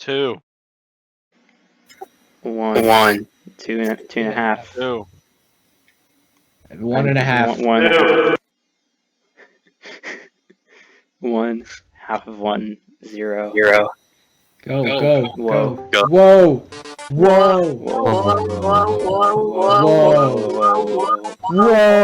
2. 1. 2.5. 2. 1.5. 1. Half of 1. 0. Go. Whoa. Whoa. Whoa.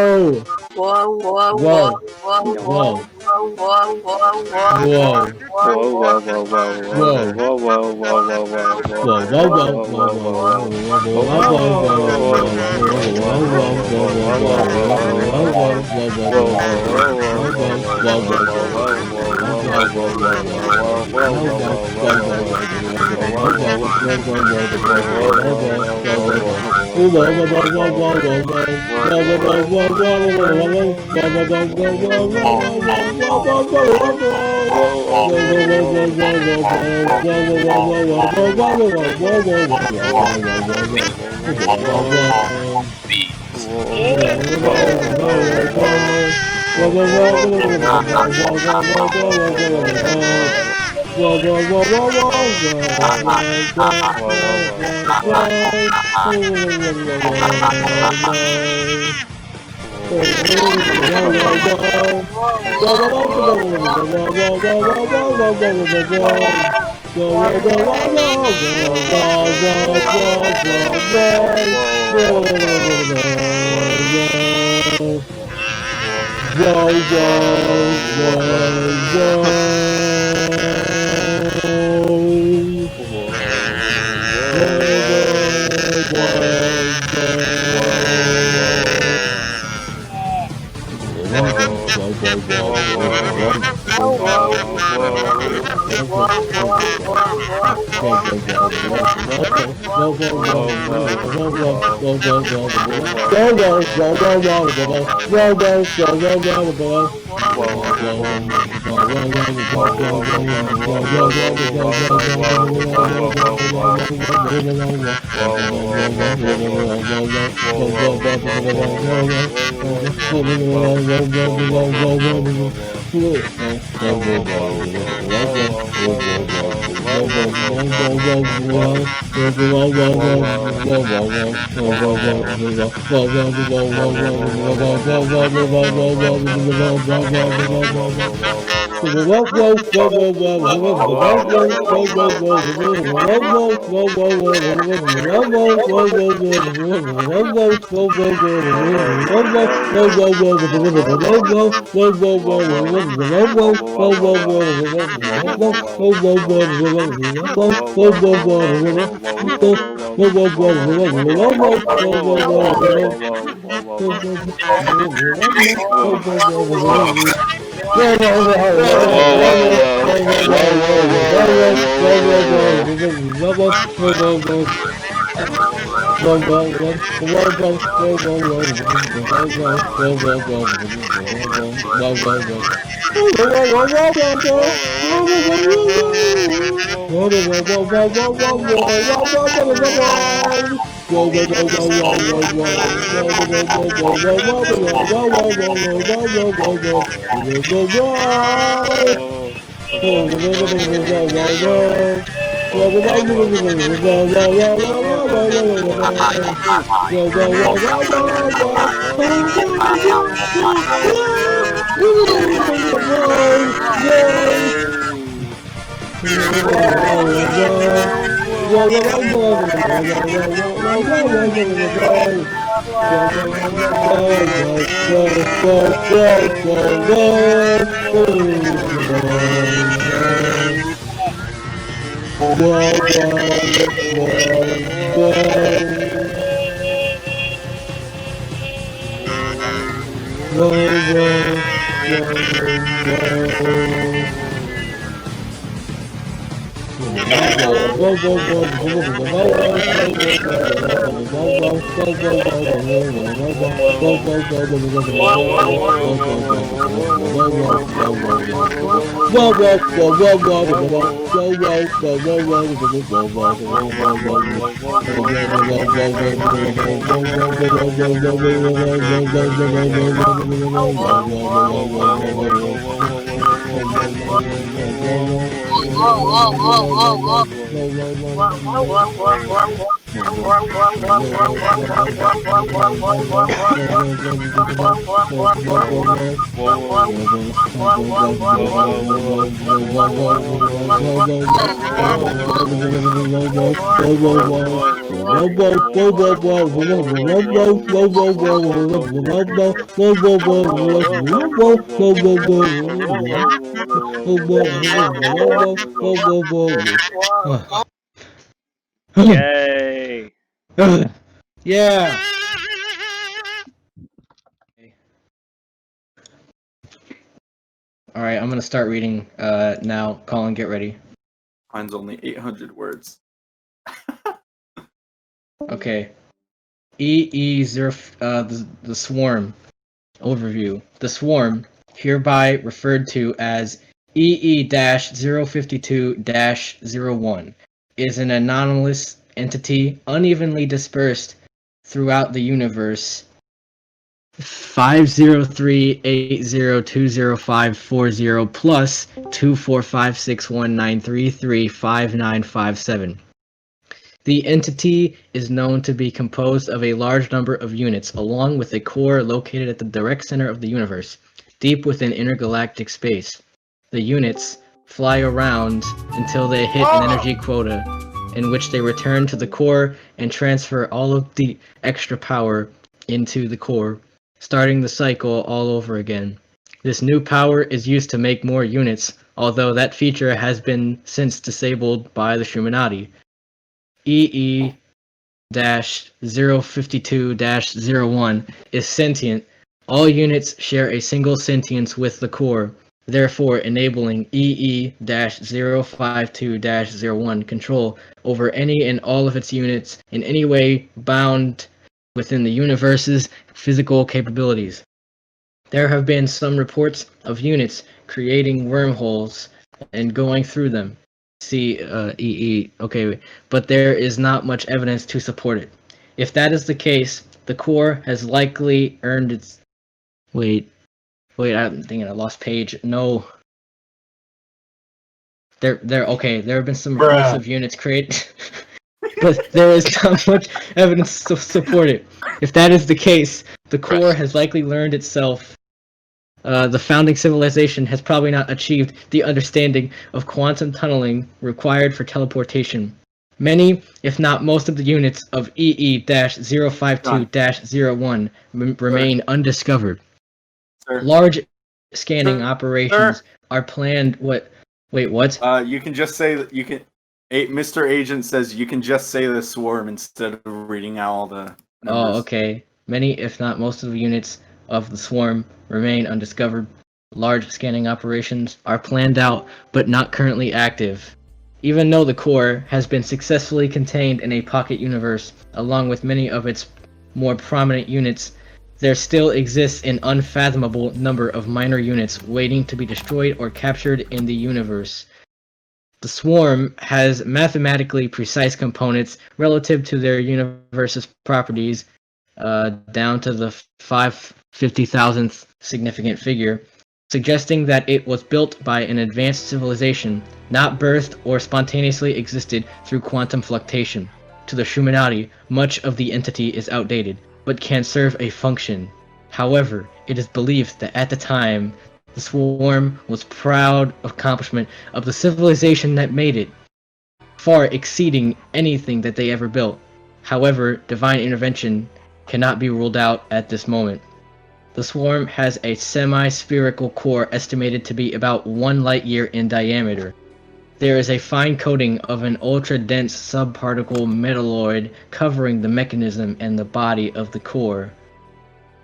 Yay! Yeah. All right, I'm gonna start reading now. Colin, get ready. Mine's only 800 words. Okay. EE0, the swarm overview. The swarm, hereby referred to as EE-052-01, is an anomalous entity unevenly dispersed throughout the universe. 50380205540 plus 2456193359557. The entity is known to be composed of a large number of units, along with a core located at the direct center of the universe, deep within intergalactic space. The units fly around until they hit an energy quota, in which they return to the core and transfer all of the extra power into the core, starting the cycle all over again. This new power is used to make more units, although that feature has been since disabled by the Shroominati. EE-052-01 is sentient. All units share a single sentience with the core, therefore enabling EE-052-01 control over any and all of its units in any way bound within the universe's physical capabilities. There have been some reports of units creating wormholes and going through them. See EE, okay, but there is not much evidence to support it. If that is the case, the core has likely earned its... Wait, I'm thinking I lost page. No. There have been some reports of units created, but there is not much evidence to support it. If that is the case, the core has likely learned itself. The founding civilization has probably not achieved the understanding of quantum tunneling required for teleportation. Many, if not most of the units of EE-052-01 remain undiscovered. Sir. Large scanning operations are planned. What? Wait, what? You can just say that you can. Mr. Agent says you can just say the swarm instead of reading out all the numbers. Oh, okay. Many, if not most of the units of the swarm remain undiscovered. Large scanning operations are planned out, but not currently active. Even though the core has been successfully contained in a pocket universe, along with many of its more prominent units, there still exists an unfathomable number of minor units waiting to be destroyed or captured in the universe. The swarm has mathematically precise components relative to their universe's properties, down to the 550,000th significant figure, suggesting that it was built by an advanced civilization, not birthed or spontaneously existed through quantum fluctuation. To the Shroominati, much of the entity is outdated, but can serve a function. However, it is believed that at the time, the swarm was proud accomplishment of the civilization that made it, far exceeding anything that they ever built. However, divine intervention cannot be ruled out at this moment. The swarm has a semi-spherical core estimated to be about 1 light-year in diameter. There is a fine coating of an ultra-dense subparticle metalloid covering the mechanism and the body of the core.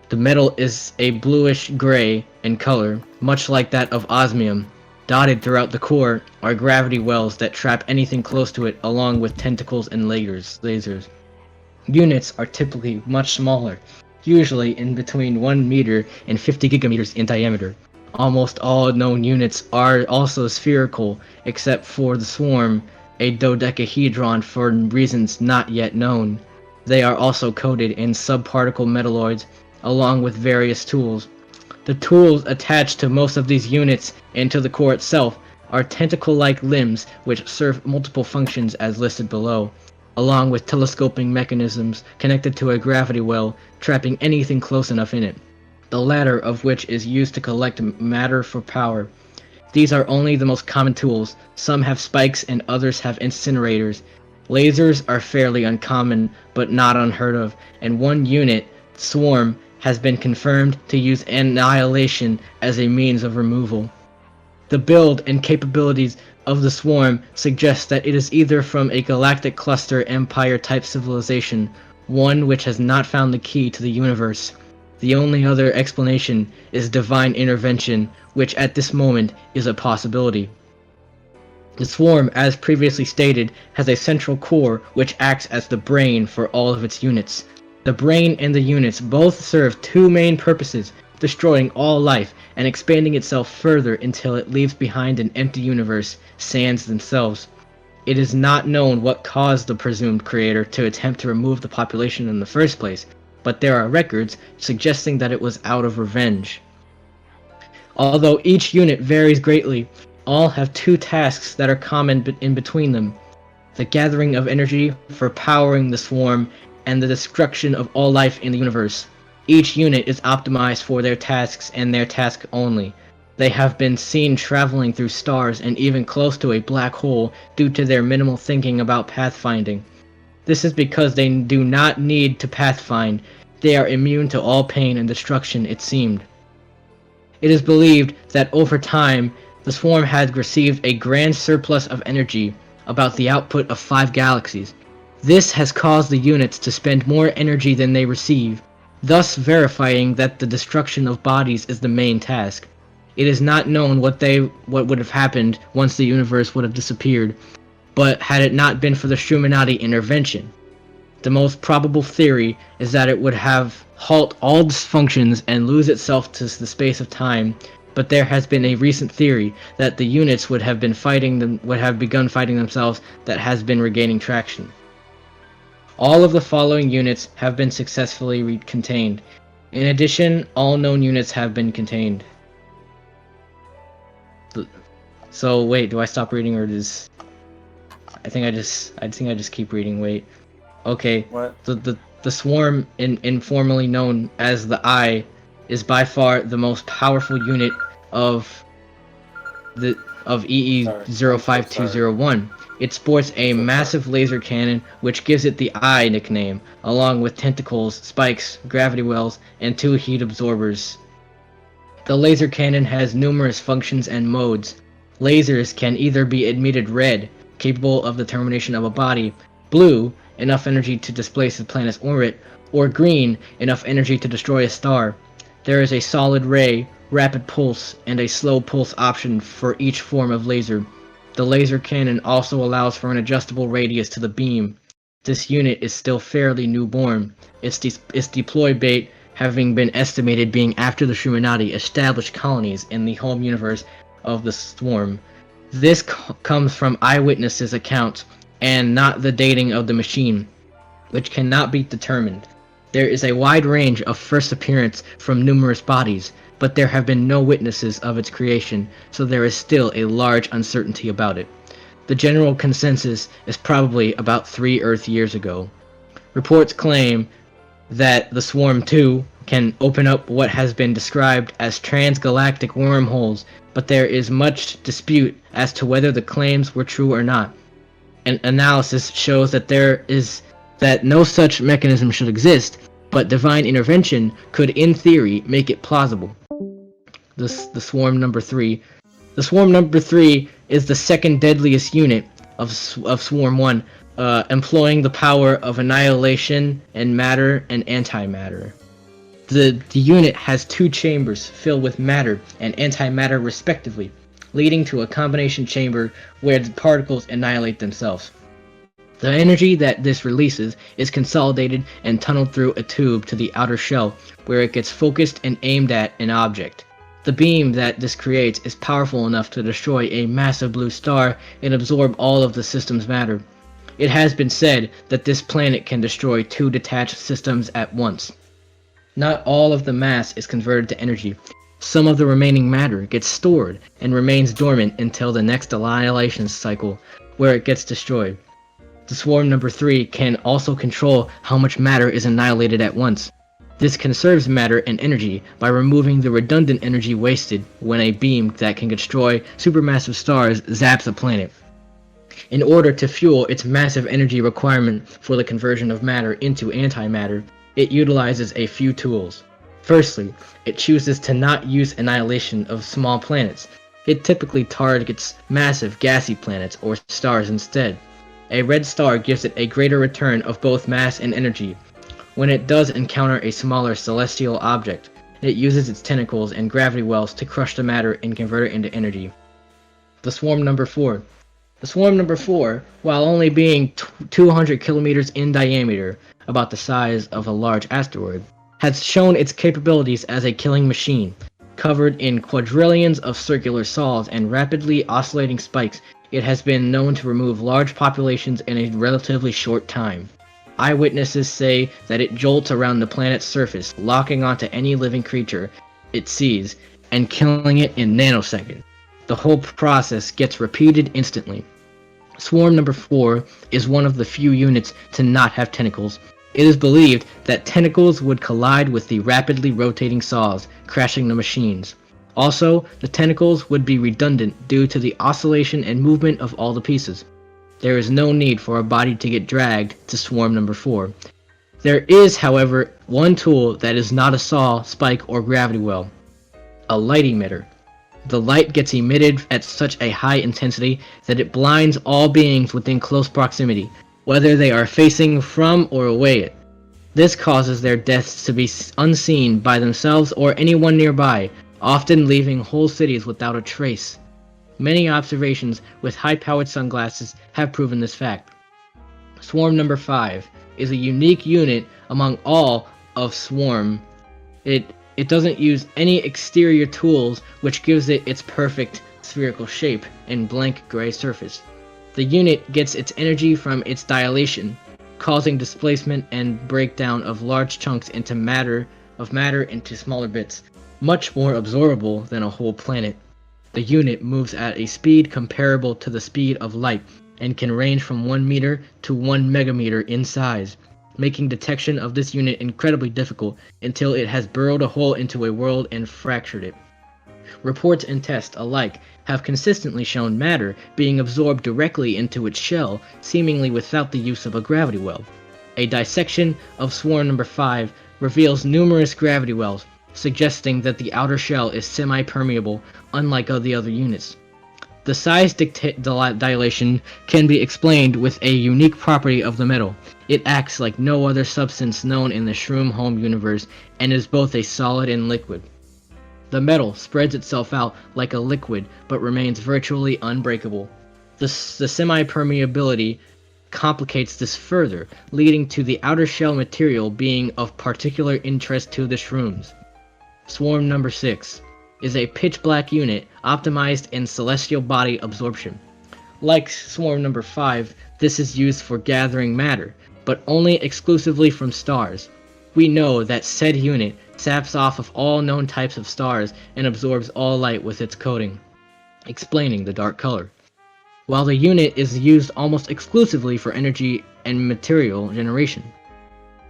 The metal is a bluish-gray in color, much like that of osmium. Dotted throughout the core are gravity wells that trap anything close to it, along with tentacles and lasers. Units are typically much smaller, usually in between 1 meter and 50 gigameters in diameter. Almost all known units are also spherical, except for the swarm, a dodecahedron for reasons not yet known. They are also coated in subparticle metalloids, along with various tools. The tools attached to most of these units and to the core itself are tentacle-like limbs which serve multiple functions as listed below, along with telescoping mechanisms connected to a gravity well, trapping anything close enough in it, the latter of which is used to collect matter for power. These are only the most common tools. Some have spikes and others have incinerators. Lasers are fairly uncommon, but not unheard of, and one unit, Swarm, has been confirmed to use annihilation as a means of removal. The build and capabilities of the Swarm suggest that it is either from a galactic cluster empire-type civilization, one which has not found the key to the universe. The only other explanation is divine intervention, which at this moment is a possibility. The Swarm, as previously stated, has a central core which acts as the brain for all of its units. The brain and the units both serve two main purposes, destroying all life and expanding itself further until it leaves behind an empty universe, sans themselves. It is not known what caused the presumed creator to attempt to remove the population in the first place, but there are records suggesting that it was out of revenge. Although each unit varies greatly, all have two tasks that are common in between them: the gathering of energy for powering the Swarm and the destruction of all life in the universe. Each unit is optimized for their tasks and their task only. They have been seen traveling through stars and even close to a black hole due to their minimal thinking about pathfinding. This is because they do not need to pathfind. They are immune to all pain and destruction, it seemed. It is believed that over time, the Swarm had received a grand surplus of energy, about the output of 5 galaxies. This has caused the units to spend more energy than they receive, thus verifying that the destruction of bodies is the main task. It is not known what would have happened once the universe would have disappeared, but had it not been for the Shroominati intervention. The most probable theory is that it would have halt all dysfunctions and lose itself to the space of time, but there has been a recent theory that the units would have begun fighting themselves that has been regaining traction. All of the following units have been successfully contained. In addition, all known units have been contained. So wait, do I stop reading or does... I think I just keep reading, wait. Okay. What? The Swarm, informally known as the Eye, is by far the most powerful unit of EE-05201. It sports a massive laser cannon which gives it the Eye nickname, along with tentacles, spikes, gravity wells, and 2 heat absorbers. The laser cannon has numerous functions and modes. Lasers can either be emitted red, capable of the termination of a body, blue, enough energy to displace the planet's orbit, or green, enough energy to destroy a star. There is a solid ray, rapid pulse, and a slow pulse option for each form of laser. The laser cannon also allows for an adjustable radius to the beam. This unit is still fairly newborn. Its deploy date having been estimated being after the Shroominati established colonies in the home universe of the Swarm. This comes from eyewitnesses' accounts and not the dating of the machine, which cannot be determined. There is a wide range of first appearance from numerous bodies, but there have been no witnesses of its creation, so there is still a large uncertainty about it. The general consensus is probably about 3 Earth years ago. Reports claim that the Swarm 2 can open up what has been described as transgalactic wormholes, but there is much dispute as to whether the claims were true or not. An analysis shows that no such mechanism should exist, but divine intervention could in theory make it plausible. The Swarm number 3. The Swarm number 3 is the second deadliest unit of Swarm 1, employing the power of annihilation and matter and antimatter. The unit has 2 chambers filled with matter and antimatter respectively, leading to a combination chamber where the particles annihilate themselves. The energy that this releases is consolidated and tunneled through a tube to the outer shell, where it gets focused and aimed at an object. The beam that this creates is powerful enough to destroy a massive blue star and absorb all of the system's matter. It has been said that this planet can destroy 2 detached systems at once. Not all of the mass is converted to energy. Some of the remaining matter gets stored and remains dormant until the next annihilation cycle, where it gets destroyed. The swarm number 3 can also control how much matter is annihilated at once. This conserves matter and energy by removing the redundant energy wasted when a beam that can destroy supermassive stars zaps a planet. In order to fuel its massive energy requirement for the conversion of matter into antimatter, it utilizes a few tools. Firstly, it chooses to not use annihilation of small planets. It typically targets massive gassy planets or stars instead. A red star gives it a greater return of both mass and energy. When it does encounter a smaller celestial object, it uses its tentacles and gravity wells to crush the matter and convert it into energy. The swarm number 4. The swarm number 4, while only being 200 kilometers in diameter, about the size of a large asteroid, has shown its capabilities as a killing machine. Covered in quadrillions of circular saws and rapidly oscillating spikes, it has been known to remove large populations in a relatively short time. Eyewitnesses say that it jolts around the planet's surface, locking onto any living creature it sees and killing it in nanoseconds. The whole process gets repeated instantly. Swarm number 4 is one of the few units to not have tentacles. It is believed that tentacles would collide with the rapidly rotating saws, crashing the machines. Also, the tentacles would be redundant due to the oscillation and movement of all the pieces. There is no need for a body to get dragged to swarm number 4. There is, however, one tool that is not a saw, spike, or gravity well. A light emitter. The light gets emitted at such a high intensity that it blinds all beings within close proximity, whether they are facing from or away it. This causes their deaths to be unseen by themselves or anyone nearby, often leaving whole cities without a trace. Many observations with high-powered sunglasses have proven this fact. Swarm number 5 is a unique unit among all of Swarm. It doesn't use any exterior tools, which gives it its perfect spherical shape and blank gray surface. The unit gets its energy from its dilation, causing displacement and breakdown of large chunks into matter into smaller bits, much more absorbable than a whole planet. The unit moves at a speed comparable to the speed of light and can range from 1 meter to 1 megameter in size, making detection of this unit incredibly difficult until it has burrowed a hole into a world and fractured it. Reports and tests alike have consistently shown matter being absorbed directly into its shell, seemingly without the use of a gravity well. A dissection of Swarm number 5 reveals numerous gravity wells, suggesting that the outer shell is semi-permeable, unlike the other units. The size dilation can be explained with a unique property of the metal. It acts like no other substance known in the Shroom home universe and is both a solid and liquid. The metal spreads itself out like a liquid but remains virtually unbreakable. The semi-permeability complicates this further, leading to the outer shell material being of particular interest to the Shrooms. Swarm number 6 is a pitch-black unit optimized in celestial body absorption. Like Swarm number 5, this is used for gathering matter, but only exclusively from stars. We know that said unit saps off of all known types of stars and absorbs all light with its coating, explaining the dark color. While the unit is used almost exclusively for energy and material generation.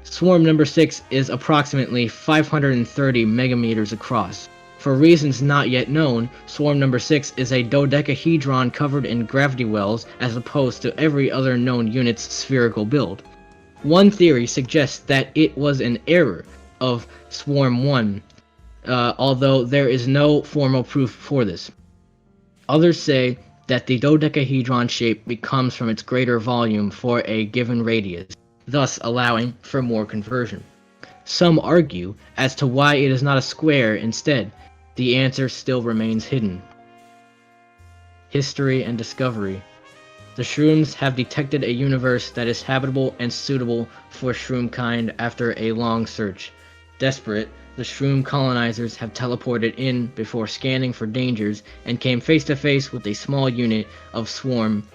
Swarm number 6 is approximately 530 megameters across. For reasons not yet known, Swarm number 6 is a dodecahedron covered in gravity wells as opposed to every other known unit's spherical build. One theory suggests that it was an error of Swarm 1, although there is no formal proof for this. Others say that the dodecahedron shape becomes from its greater volume for a given radius, thus allowing for more conversion. Some argue as to why it is not a square instead. The answer still remains hidden. History and discovery. The Shrooms have detected a universe that is habitable and suitable for Shroom kind after a long search. Desperate, the Shroom colonizers have teleported in before scanning for dangers and came face to face with a small unit of Swarm.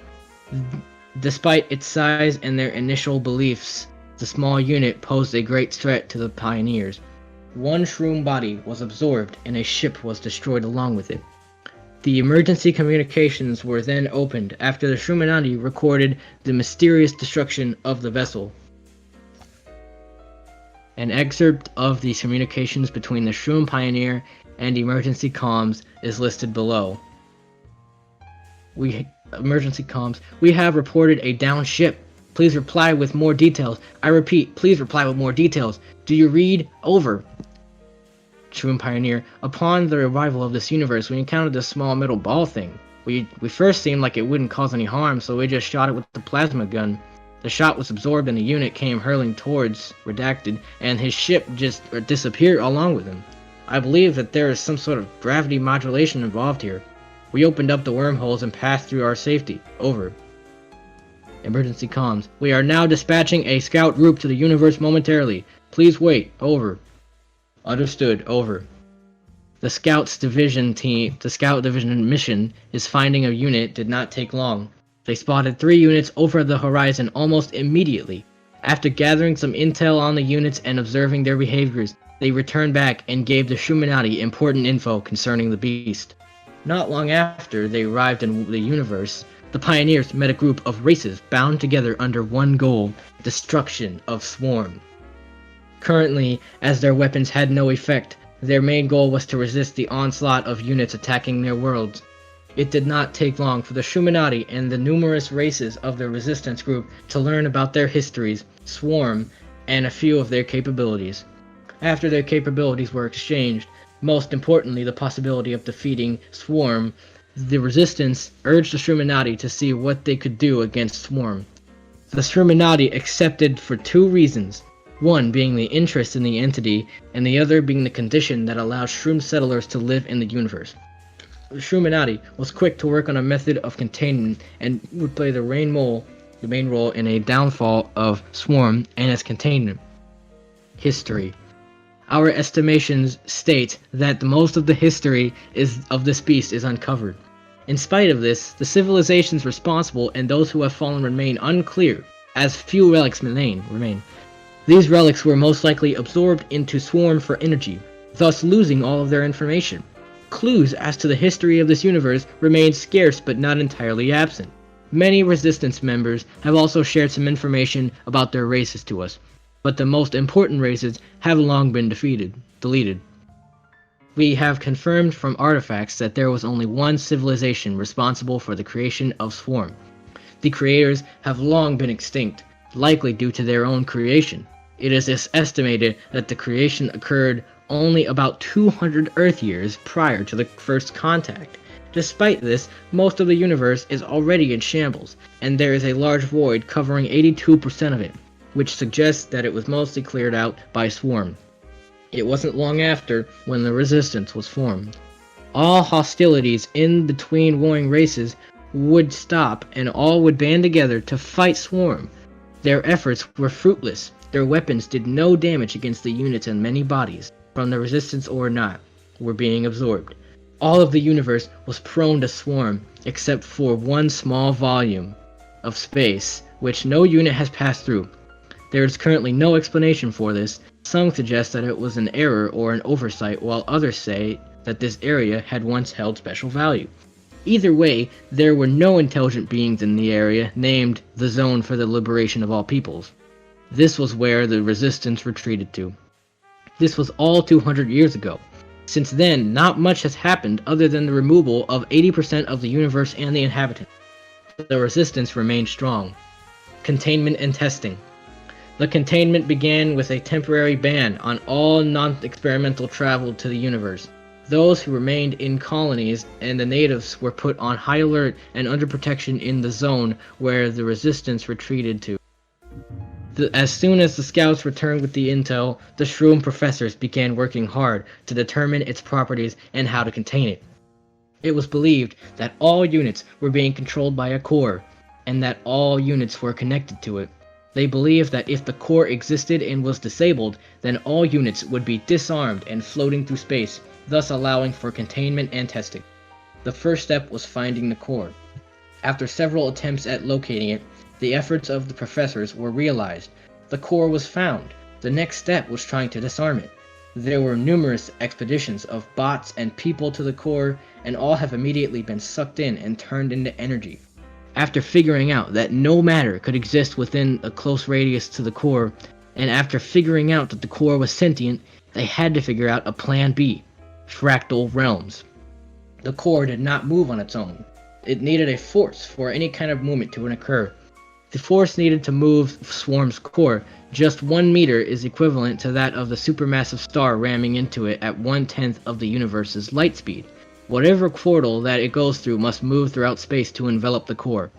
Despite its size and their initial beliefs, the small unit posed a great threat to the pioneers. one shroom body was absorbed and a ship was destroyed along with it. The emergency communications were then opened after the Shroominati recorded the mysterious destruction of the vessel. An excerpt of the communications between the Shroom Pioneer and emergency comms is listed below. Emergency comms. We have reported a downed ship. Please reply with more details. I repeat, please reply with more details. Do you read? Over. Shroom Pioneer. Upon the arrival of this universe, we encountered this small metal ball thing. We first seemed like it wouldn't cause any harm, so we just shot it with the plasma gun. The shot was absorbed and the unit came hurling towards Redacted, and his ship just disappeared along with him. I believe that there is some sort of gravity modulation involved here. We opened up the wormholes and passed through our safety. Over. Emergency comms. We are now dispatching a scout group to the universe momentarily. Please wait. Over. Understood. Over. The Scout Division mission is finding a unit did not take long. They spotted 3 units over the horizon almost immediately. After gathering some intel on the units and observing their behaviors, they returned back and gave the Shroominati important info concerning the beast. Not long after they arrived in the universe, the Pioneers met a group of races bound together under one goal: destruction of Swarm. Currently, as their weapons had no effect, their main goal was to resist the onslaught of units attacking their worlds. It did not take long for the Shroominati and the numerous races of the resistance group to learn about their histories, Swarm, and a few of their capabilities. After their capabilities were exchanged, most importantly the possibility of defeating Swarm, the Resistance urged the Shroominati to see what they could do against Swarm. The Shroominati accepted for 2 reasons, one being the interest in the entity, and the other being the condition that allowed Shroom settlers to live in the universe. The Shroominati was quick to work on a method of containment and would play the main role in a downfall of Swarm and its containment. History. Our estimations state that most of the history of this beast is uncovered. In spite of this, the civilizations responsible and those who have fallen remain unclear, as few relics remain. These relics were most likely absorbed into Swarm for energy, thus losing all of their information. Clues as to the history of this universe remain scarce but not entirely absent. Many Resistance members have also shared some information about their races to us, but the most important races have long been deleted. We have confirmed from artifacts that there was only one civilization responsible for the creation of Swarm. The creators have long been extinct, likely due to their own creation. It is estimated that the creation occurred only about 200 Earth years prior to the first contact. Despite this, most of the universe is already in shambles, and there is a large void covering 82% of it, which suggests that it was mostly cleared out by Swarm. It wasn't long after when the Resistance was formed. All hostilities in between warring races would stop and all would band together to fight Swarm. Their efforts were fruitless. Their weapons did no damage against the units, and many bodies, from the Resistance or not, were being absorbed. All of the universe was prone to Swarm, except for one small volume of space, which no unit has passed through. There is currently no explanation for this. Some suggest that it was an error or an oversight, while others say that this area had once held special value. Either way, there were no intelligent beings in the area named the Zone for the Liberation of All Peoples. This was where the Resistance retreated to. This was all 200 years ago. Since then, not much has happened other than the removal of 80% of the universe and the inhabitants. The Resistance remained strong. Containment and testing. The containment began with a temporary ban on all non-experimental travel to the universe. Those who remained in colonies and the natives were put on high alert and under protection in the zone where the Resistance retreated to. As soon as the scouts returned with the intel, the Shroom professors began working hard to determine its properties and how to contain it. It was believed that all units were being controlled by a core, and that all units were connected to it. They believed that if the core existed and was disabled, then all units would be disarmed and floating through space, thus allowing for containment and testing. The first step was finding the core. After several attempts at locating it, the efforts of the professors were realized. The core was found. The next step was trying to disarm it. There were numerous expeditions of bots and people to the core, and all have immediately been sucked in and turned into energy. After figuring out that no matter could exist within a close radius to the core, and after figuring out that the core was sentient, they had to figure out a plan B, fractal realms. The core did not move on its own. It needed a force for any kind of movement to occur. The force needed to move Swarm's core. Just 1 meter is equivalent to that of the supermassive star ramming into it at 1/10 of the universe's light speed. Whatever portal that it goes through must move throughout space to envelop the core.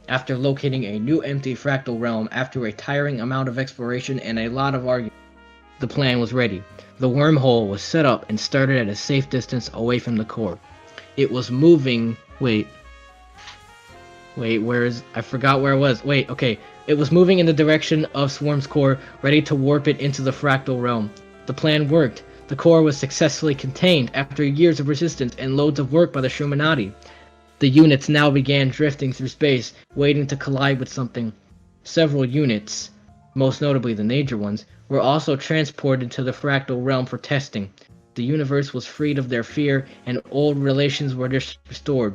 After locating a new empty fractal realm after a tiring amount of exploration and a lot of argument, the plan was ready. The wormhole was set up and started at a safe distance away from the core. It was moving... Wait, I forgot where it was. Okay. It was moving in the direction of Swarm's core, ready to warp it into the fractal realm. The plan worked. The core was successfully contained after years of resistance and loads of work by the Shroominati. The units now began drifting through space, waiting to collide with something. Several units, most notably the major ones, were also transported to the fractal realm for testing. The universe was freed of their fear, and old relations were restored.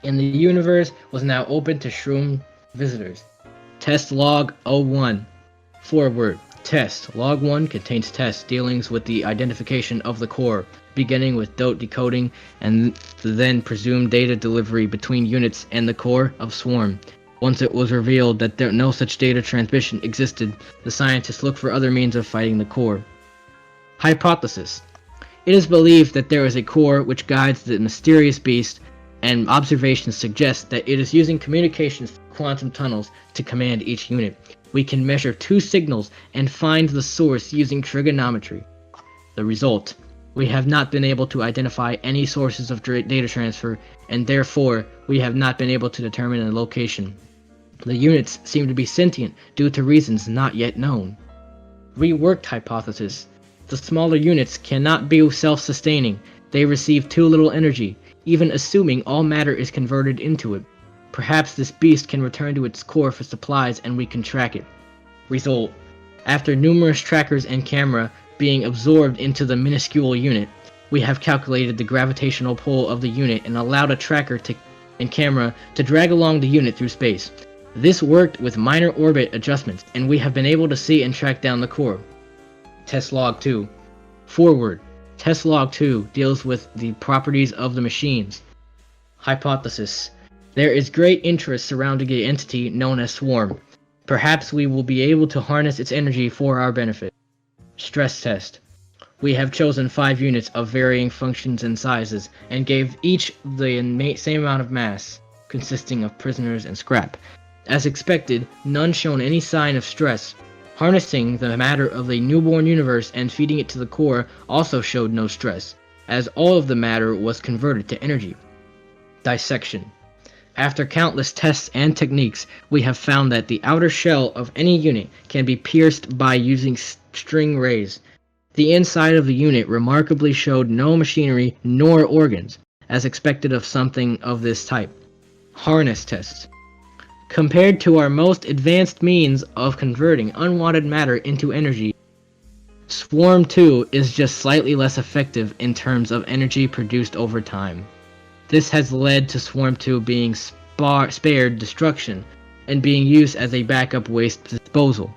And the universe was now open to Shroom visitors. Test log 01. Forward. Test. Log 1 contains tests dealings with the identification of the core, beginning with dot decoding and the then presumed data delivery between units and the core of Swarm. Once it was revealed that no such data transmission existed, the scientists looked for other means of fighting the core. Hypothesis. It is believed that there is a core which guides the mysterious beast, and observations suggest that it is using communications through quantum tunnels to command each unit. We can measure 2 signals and find the source using trigonometry. The result: we have not been able to identify any sources of data transfer, and therefore we have not been able to determine a location. The units seem to be sentient due to reasons not yet known. Reworked hypothesis. The smaller units cannot be self-sustaining. They receive too little energy, even assuming all matter is converted into it. Perhaps this beast can return to its core for supplies and we can track it. Result: after numerous trackers and camera being absorbed into the minuscule unit, we have calculated the gravitational pull of the unit and allowed a tracker and camera to drag along the unit through space. This worked with minor orbit adjustments, and we have been able to see and track down the core. Test log 2. Forward. Test log 2 deals with the properties of the machines. Hypothesis. There is great interest surrounding the entity known as Swarm. Perhaps we will be able to harness its energy for our benefit. Stress test. We have chosen 5 units of varying functions and sizes, and gave each the same amount of mass, consisting of prisoners and scrap. As expected, none shown any sign of stress. Harnessing the matter of the newborn universe and feeding it to the core also showed no stress, as all of the matter was converted to energy. Dissection. After countless tests and techniques, we have found that the outer shell of any unit can be pierced by using string rays. The inside of the unit remarkably showed no machinery nor organs, as expected of something of this type. Harness tests. Compared to our most advanced means of converting unwanted matter into energy, Swarm 2 is just slightly less effective in terms of energy produced over time. This has led to Swarm 2 being spared destruction and being used as a backup waste disposal.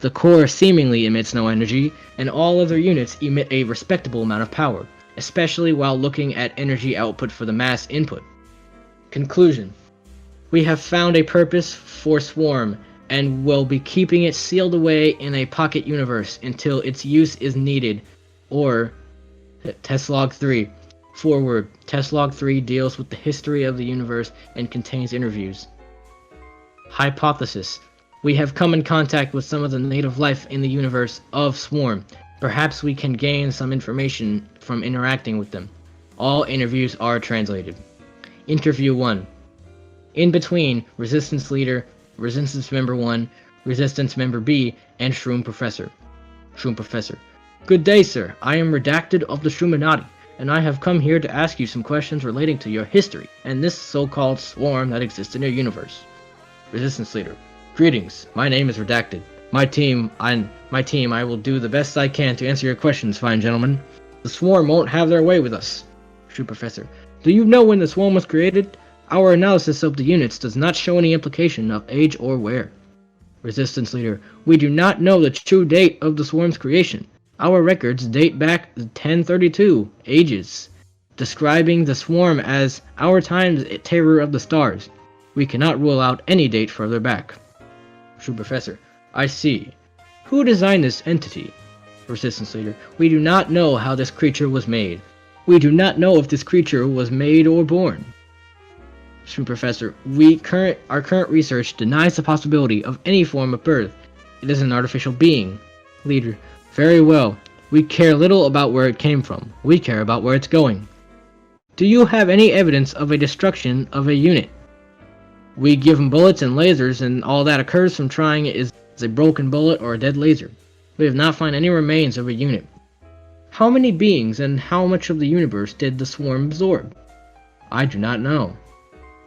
The core seemingly emits no energy, and all other units emit a respectable amount of power, especially while looking at energy output for the mass input. Conclusion. We have found a purpose for Swarm, and will be keeping it sealed away in a pocket universe until its use is needed, or... Test log 3. Forward. Test log 3 deals with the history of the universe and contains interviews. Hypothesis. We have come in contact with some of the native life in the universe of Swarm. Perhaps we can gain some information from interacting with them. All interviews are translated. Interview 1. In between Resistance Leader, Resistance Member 1, Resistance Member B, and Shroom Professor. Shroom Professor. Good day, sir. I am Redacted of the Shroominati, and I have come here to ask you some questions relating to your history and this so-called swarm that exists in your universe. Resistance Leader. Greetings, my name is Redacted. My team, I will do the best I can to answer your questions, fine gentlemen. The swarm won't have their way with us. True Professor. Do you know when the swarm was created? Our analysis of the units does not show any implication of age or wear. Resistance Leader. We do not know the true date of the swarm's creation. Our records date back 1032 ages, describing the swarm as our time's terror of the stars. We cannot rule out any date further back. True Professor. I see. Who designed this entity? Resistance Leader. We do not know how this creature was made. We do not know if this creature was made or born. True Professor. Our current research denies the possibility of any form of birth. It is an artificial being. Leader. Very well. We care little about where it came from. We care about where it's going. Do you have any evidence of a destruction of a unit? We give them bullets and lasers, and all that occurs from trying it is a broken bullet or a dead laser. We have not found any remains of a unit. How many beings and how much of the universe did the swarm absorb? I do not know.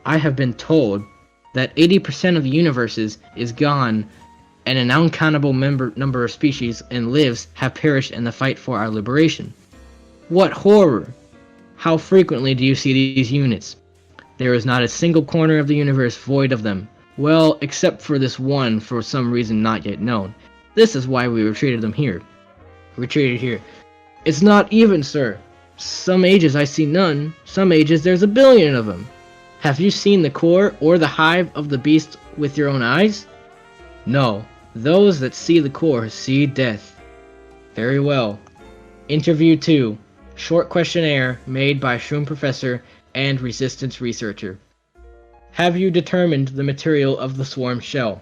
I have been told that 80% of the universe is gone, and an uncountable number of species and lives have perished in the fight for our liberation. What horror! How frequently do you see these units? There is not a single corner of the universe void of them. Well, except for this one for some reason not yet known. This is why we retreated here. It's not even, sir. Some ages I see none. Some ages there's a billion of them. Have you seen the core or the hive of the beast with your own eyes? No. Those that see the core see death. Very well. Interview 2. Short questionnaire made by Shroom Professor and Resistance Researcher. Have you determined the material of the swarm shell?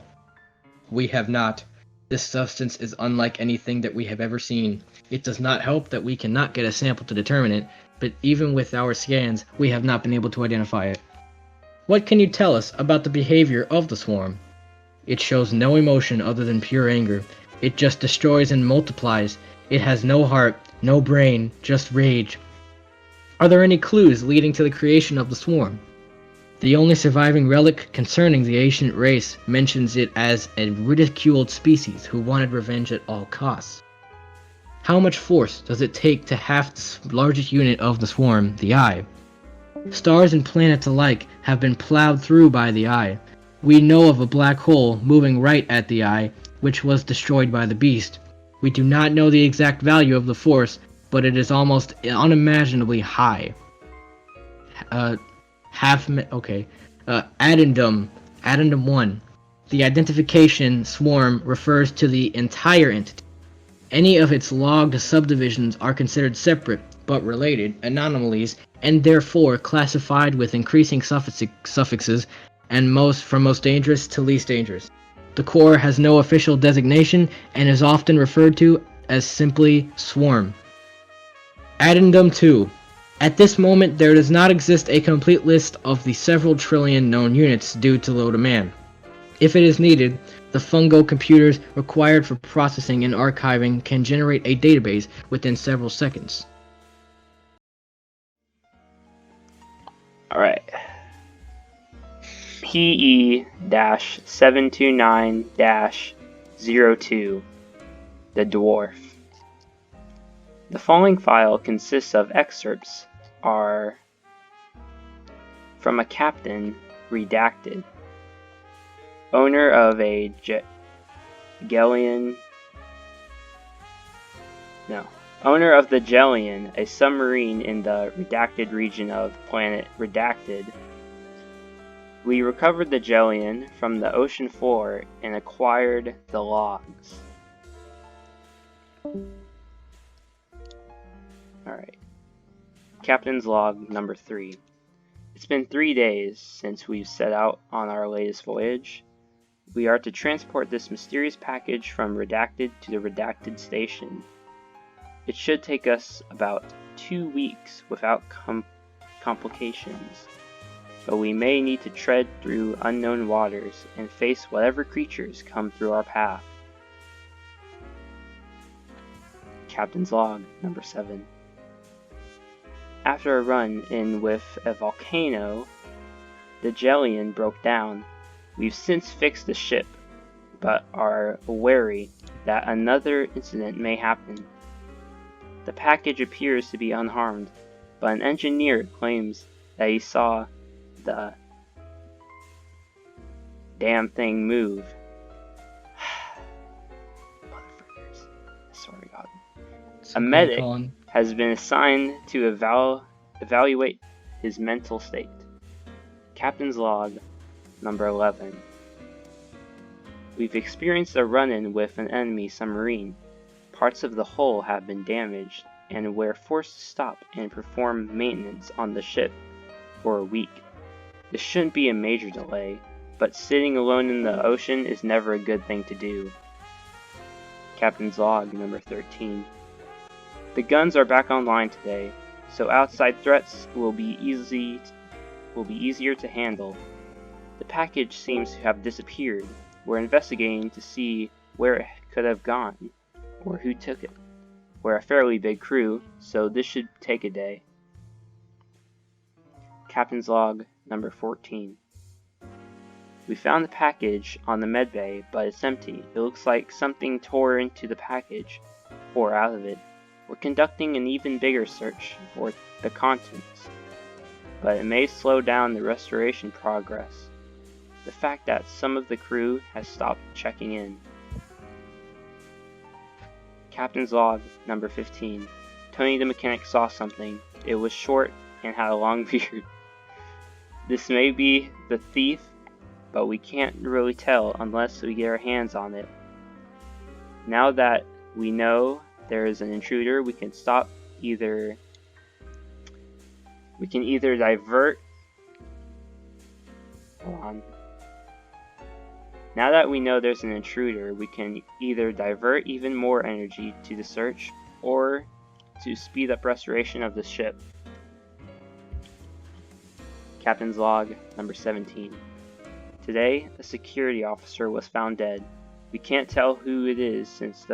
We have not. This substance is unlike anything that we have ever seen. It does not help that we cannot get a sample to determine it, but even with our scans, we have not been able to identify it. What can you tell us about the behavior of the swarm? It shows no emotion other than pure anger. It just destroys and multiplies. It has no heart, no brain, just rage. Are there any clues leading to the creation of the swarm? The only surviving relic concerning the ancient race mentions it as a ridiculed species who wanted revenge at all costs. How much force does it take to half the largest unit of the swarm, the Eye? Stars and planets alike have been plowed through by the Eye. We know of a black hole moving right at the Eye, which was destroyed by the beast. We do not know the exact value of the force, but it is almost unimaginably high. Addendum 1. The identification swarm refers to the entire entity. Any of its logged subdivisions are considered separate, but related, anomalies, and therefore classified with increasing suffixes, and from most dangerous to least dangerous. The core has no official designation, and is often referred to as simply Swarm. Addendum 2. At this moment, there does not exist a complete list of the several trillion known units due to low demand. If it is needed, the fungo computers required for processing and archiving can generate a database within several seconds. Alright. PE-729-02. The Dwarf. The following file consists of excerpts are from a captain, redacted, owner of a owner of the Gellion, a submarine in the redacted region of planet Redacted. We recovered the Gellion from the ocean floor and acquired the logs. Alright. Captain's log number 3. It's been 3 days since we've set out on our latest voyage. We are to transport this mysterious package from Redacted to the Redacted station. It should take us about 2 weeks without complications, but we may need to tread through unknown waters and face whatever creatures come through our path. Captain's log number 7. After a run-in with a volcano, the Gellion broke down. We've since fixed the ship, but are wary that another incident may happen. The package appears to be unharmed, but an engineer claims that he saw the damn thing move. Motherfuckers. I swear to God. A medic has been assigned to evaluate his mental state. Captain's log number 11. We've experienced a run-in with an enemy submarine. Parts of the hull have been damaged, and we're forced to stop and perform maintenance on the ship for a week. This shouldn't be a major delay, but sitting alone in the ocean is never a good thing to do. Captain's log number 13. The guns are back online today, so outside threats will be easier to handle. The package seems to have disappeared. We're investigating to see where it could have gone, or who took it. We're a fairly big crew, so this should take a day. Captain's log number 14. We found the package on the medbay, but it's empty. It looks like something tore into the package, or out of it. We're conducting an even bigger search for the contents, but it may slow down the restoration progress. The fact that some of the crew has stopped checking in. Captain's log number 15. Tony the mechanic saw something. It was short and had a long beard. This may be the thief, but we can't really tell unless we get our hands on it. Now that we know there is an intruder, we can either divert. Hold on. Now that we know there's an intruder, we can either divert even more energy to the search or to speed up restoration of the ship. Captain's log number 17. Today, a security officer was found dead. We can't tell who it is since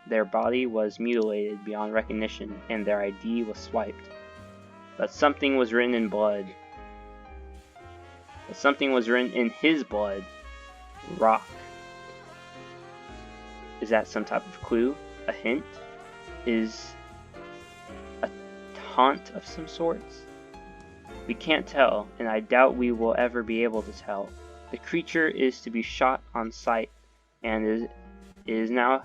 their body was mutilated beyond recognition and their ID was swiped. But something was written in blood. But something was written in his blood. Rock. Is that some type of clue? A hint? Is a taunt of some sorts? We can't tell, and I doubt we will ever be able to tell. The creature is to be shot on sight, and is now,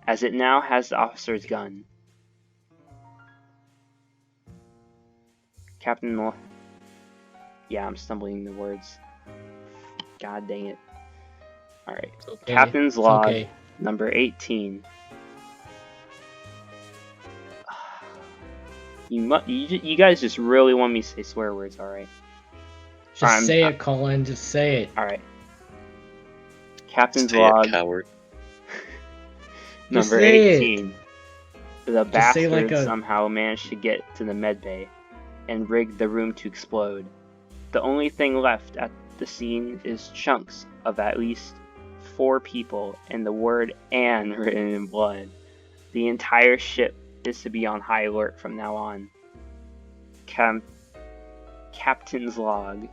as it now has the officer's gun. Yeah, I'm stumbling the words. God dang it. Alright. Okay. Captain's log number 18. You guys just really want me to say swear words, alright? Just say it, Colin. Just say it. Alright. Captain's log coward. number 18. The bastard somehow managed to get to the medbay and rigged the room to explode. The only thing left at the scene is chunks of at least 4 people and the word "Anne" written in blood. The entire ship is to be on high alert from now on. Captain's log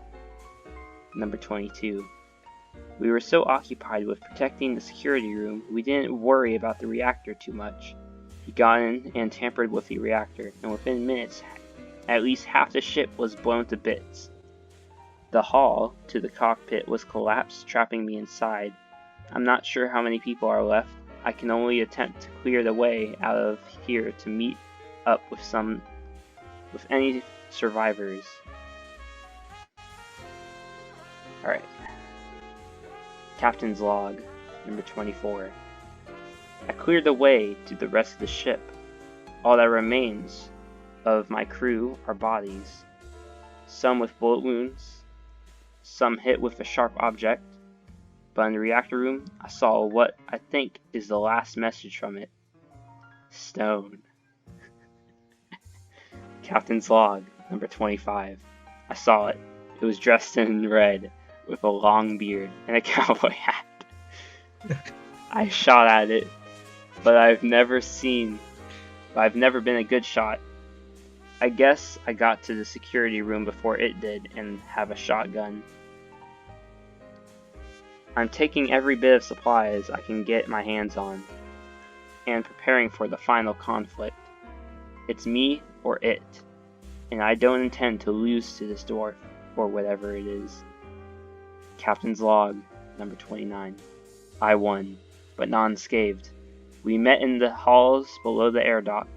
number 22. We were so occupied with protecting the security room, we didn't worry about the reactor too much. He got in and tampered with the reactor, and within minutes, at least half the ship was blown to bits. The hall to the cockpit was collapsed, trapping me inside. I'm not sure how many people are left. I can only attempt to clear the way out of here to meet up with any survivors. Alright. Captain's log number 24. I cleared the way to the rest of the ship. All that remains of my crew are bodies. Some with bullet wounds, some hit with a sharp object, but in the reactor room, I saw what I think is the last message from it. Stone. Captain's log number 25. I saw it. It was dressed in red, with a long beard and a cowboy hat. I shot at it, but I've never been a good shot. I guess I got to the security room before it did and have a shotgun. I'm taking every bit of supplies I can get my hands on, and preparing for the final conflict. It's me or it, and I don't intend to lose to this dwarf, or whatever it is. Captain's log, number 29. I won, but not unscathed. We met in the halls below the air dock,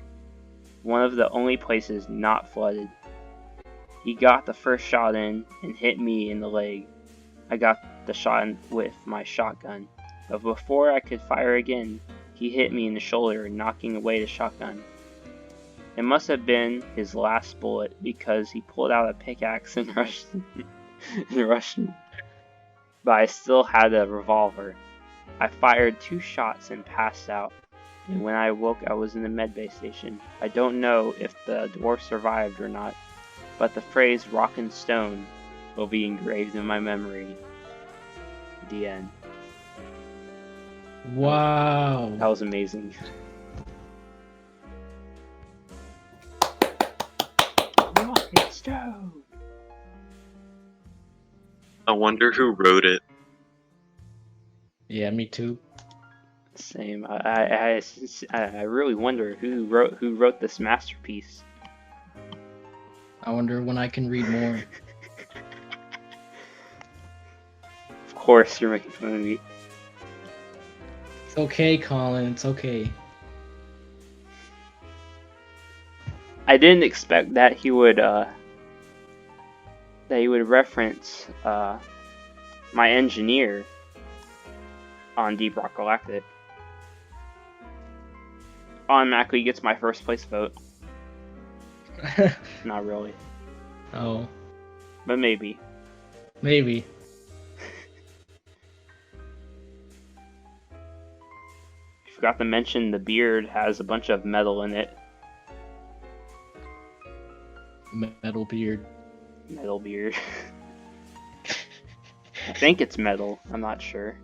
one of the only places not flooded. He got the first shot in and hit me in the leg. I got the shot with my shotgun, but before I could fire again, he hit me in the shoulder, knocking away the shotgun. It must have been his last bullet because he pulled out a pickaxe and rushed me. But I still had a revolver. I fired 2 shots and passed out. And when I woke, I was in the medbay station. I don't know if the dwarf survived or not, but the phrase rock and stone will be engraved in my memory. The end. Wow. That was amazing. Rock and stone. I wonder who wrote it. Yeah, me too. Same. I really wonder who wrote this masterpiece. I wonder when I can read more. Of course, you're making fun of me. It's okay, Colin. It's okay. I didn't expect that he would reference my engineer on Deep Rock Galactic. Automatically gets my first place vote. Not really, Oh, but maybe. maybe. Forgot to mention the beard has a bunch of metal in it. Metal beard. Metal beard. I think it's metal. I'm not sure.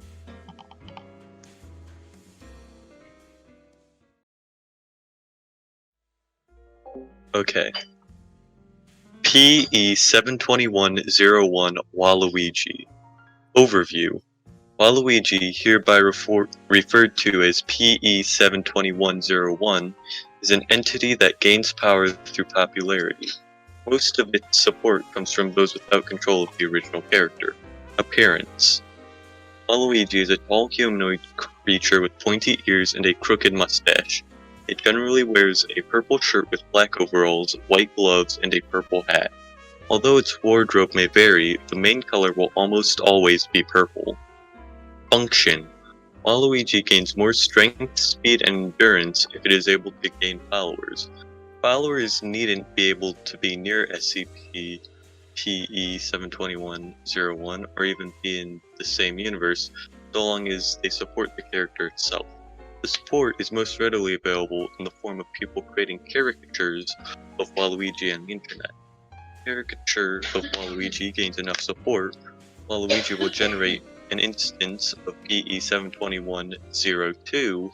Okay. PE 72101 WaluiGi. Overview. WaluiGi, hereby referred to as PE 72101, is an entity that gains power through popularity. Most of its support comes from those without control of the original character. Appearance. WaluiGi is a tall humanoid creature with pointy ears and a crooked mustache. It generally wears a purple shirt with black overalls, white gloves, and a purple hat. Although its wardrobe may vary, the main color will almost always be purple. Function. WaluiGi gains more strength, speed, and endurance if it is able to gain followers. Followers needn't be able to be near SCP PE 72101 or even be in the same universe, so long as they support the character itself. The support is most readily available in the form of people creating caricatures of WaluiGi on the internet. Caricature of WaluiGi gains enough support, WaluiGi will generate an instance of PE 72102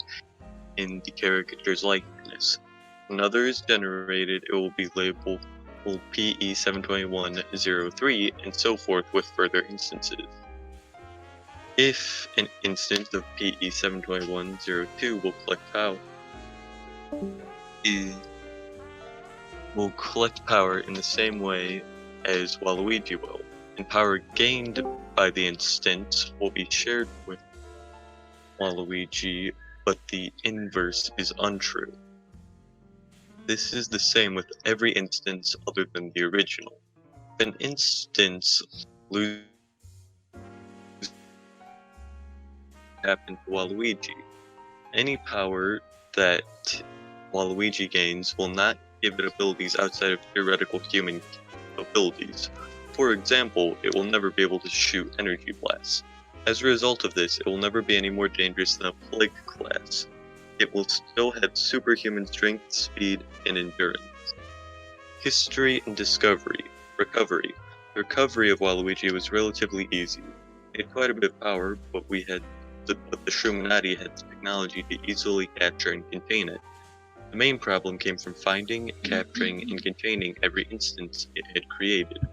in the caricature's likeness. When another is generated, it will be labeled PE 72103 and so forth with further instances. If an instance of PE 72102 will collect power, it will collect power in the same way as WaluiGi will, and power gained by the instance will be shared with WaluiGi, but the inverse is untrue. This is the same with every instance other than the original. If an instance loses happen to WaluiGi, any power that WaluiGi gains will not give it abilities outside of theoretical human abilities. For example, it will never be able to shoot energy blasts. As a result of this, it will never be any more dangerous than a plague class. It will still have superhuman strength, speed, and endurance. History and recovery. The recovery of WaluiGi was relatively easy. It had quite a bit of power, but the Shroominati had the technology to easily capture and contain it. The main problem came from finding, capturing, and containing every instance it had created,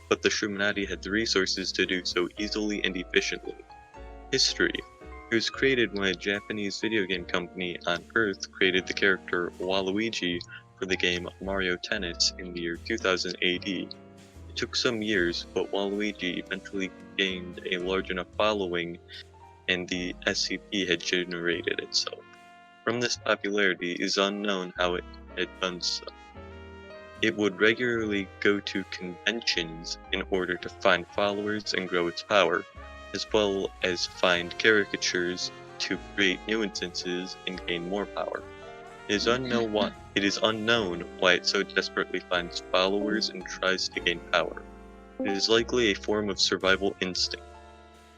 but the Shroominati had the resources to do so easily and efficiently. History. It was created when a Japanese video game company on Earth created the character WaluiGi for the game Mario Tennis in the year 2000 AD. It took some years, but WaluiGi eventually gained a large enough following and the SCP had generated itself. From this popularity, it is unknown how it had done so. It would regularly go to conventions in order to find followers and grow its power, as well as find caricatures to create new instances and gain more power. It is unknown why it so desperately finds followers and tries to gain power. It is likely a form of survival instinct.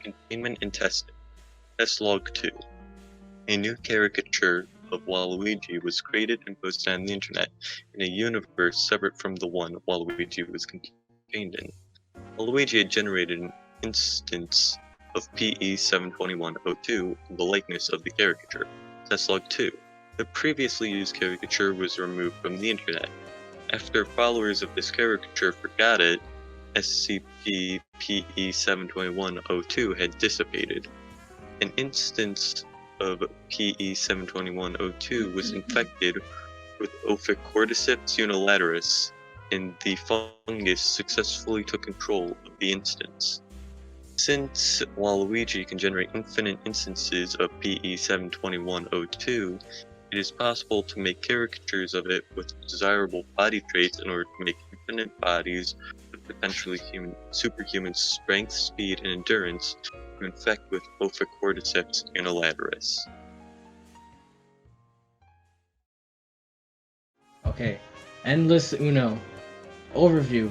Containment and testing. Test log 2. A new caricature of WaluiGi was created and posted on the internet in a universe separate from the one WaluiGi was contained in. WaluiGi had generated an instance of PE72102 in the likeness of the caricature. Test log 2. The previously used caricature was removed from the internet. After followers of this caricature forgot it, SCP-PE72102 had dissipated. An instance of PE72102 was infected with Ophiccordyceps unilaterus, and the fungus successfully took control of the instance. Since WaluiGi can generate infinite instances of PE72102, it is possible to make caricatures of it with desirable body traits in order to make infinite bodies with potentially superhuman strength, speed, and endurance to infect with Ophiccordyceps unilaterus. Okay, Endless Uno. Overview.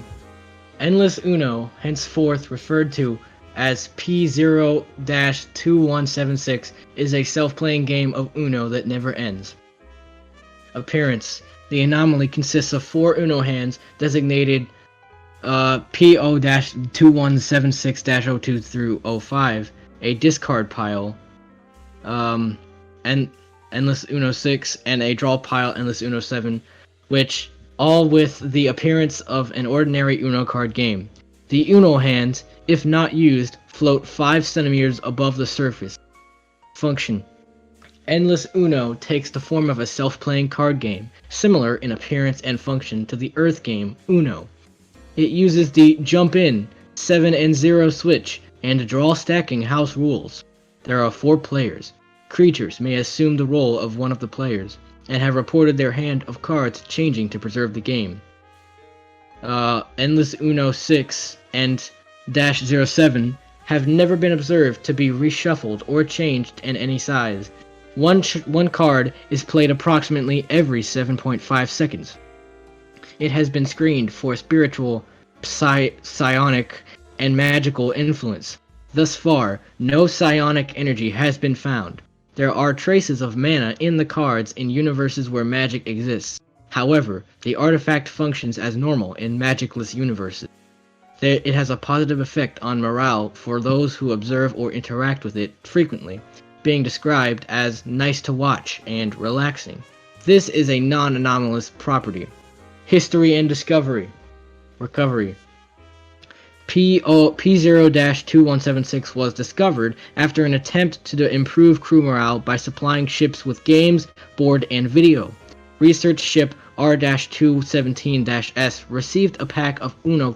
Endless Uno, henceforth referred to as P0-2176, is a self-playing game of Uno that never ends. Appearance. The anomaly consists of 4 Uno hands designated PO-2176-02 through 05, a discard pile, and Endless Uno 6, and a draw pile Endless Uno 7, which all with the appearance of an ordinary Uno card game. The Uno hands, if not used, float 5 centimeters above the surface. Function. Endless Uno takes the form of a self-playing card game, similar in appearance and function to the Earth game Uno. It uses the jump in, 7 and 0 switch, and draw stacking house rules. There are 4 players. Creatures may assume the role of one of the players, and have reported their hand of cards changing to preserve the game. Endless Uno 6 and -07 have never been observed to be reshuffled or changed in any size. One card is played approximately every 7.5 seconds. It has been screened for spiritual, psionic, and magical influence. Thus far, no psionic energy has been found. There are traces of mana in the cards in universes where magic exists. However, the artifact functions as normal in magicless universes. It has a positive effect on morale for those who observe or interact with it frequently, being described as nice to watch and relaxing. This is a non-anomalous property. History and recovery. P0-2176 was discovered after an attempt to improve crew morale by supplying ships with games, board, and video. Research ship R-217-S received a pack of Uno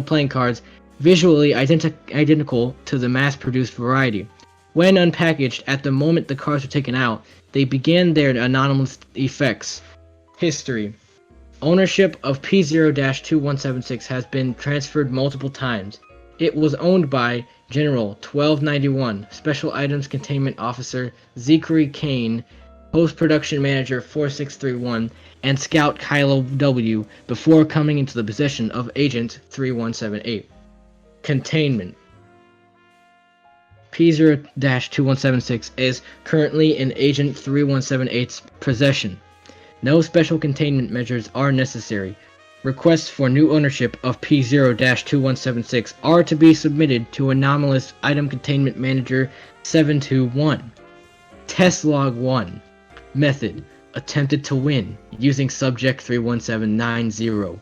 playing cards, visually identical to the mass-produced variety. When unpackaged at the moment the cards were taken out, they began their anomalous effects. History. Ownership of P0-2176 has been transferred multiple times. It was owned by General 1291, Special Items Containment Officer Zachary Kane, Post-Production Manager 4631, and Scout Kylo W. before coming into the possession of Agent 3178. Containment. P0-2176 is currently in Agent 3178's possession. No special containment measures are necessary. Requests for new ownership of P0-2176 are to be submitted to Anomalous Item Containment Manager 721. Test Log 1. Method. Attempted to win, using Subject 31790.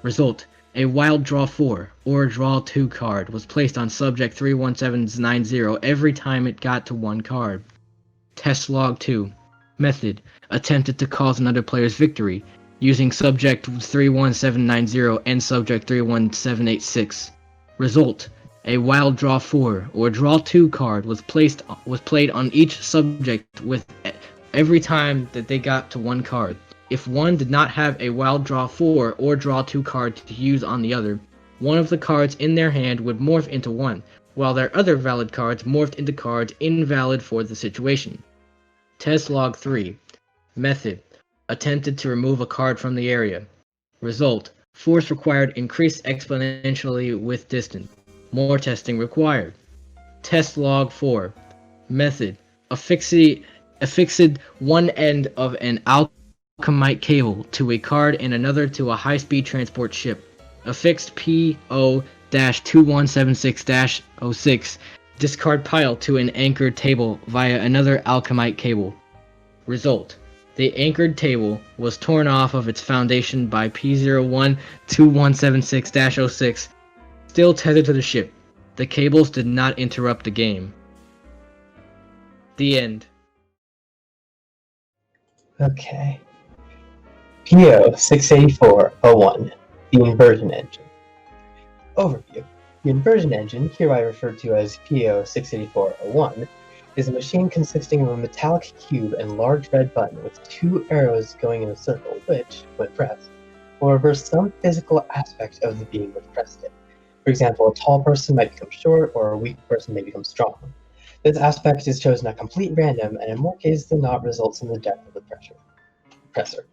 Result. A wild draw 4 or draw 2 card was placed on subject 31790 every time it got to 1 card. Test log 2. Method. Attempted to cause another player's victory using subject 31790 and subject 31786. Result. A wild draw 4 or draw 2 card was played on each subject with every time that they got to 1 card. If one did not have a wild draw 4 or draw 2 card to use on the other, one of the cards in their hand would morph into one, while their other valid cards morphed into cards invalid for the situation. Test log 3. Method. Attempted to remove a card from the area. Result. Force required increased exponentially with distance. More testing required. Test log 4. Method. Affixed one end of an alchemite cable to a card and another to a high-speed transport ship. Affixed PO-2176-06 discard pile to an anchored table via another alchemite cable. Result. The anchored table was torn off of its foundation by P012176-06, still tethered to the ship. The cables did not interrupt the game. The end. Okay. PO-684-01, the Inversion Engine. Overview. The Inversion Engine, hereby referred to as PO-684-01, is a machine consisting of a metallic cube and large red button with 2 arrows going in a circle, which, when pressed, will reverse some physical aspect of the being which pressed it. For example, a tall person might become short, or a weak person may become strong. This aspect is chosen at complete random, and in more cases than not results in the death of the pressor.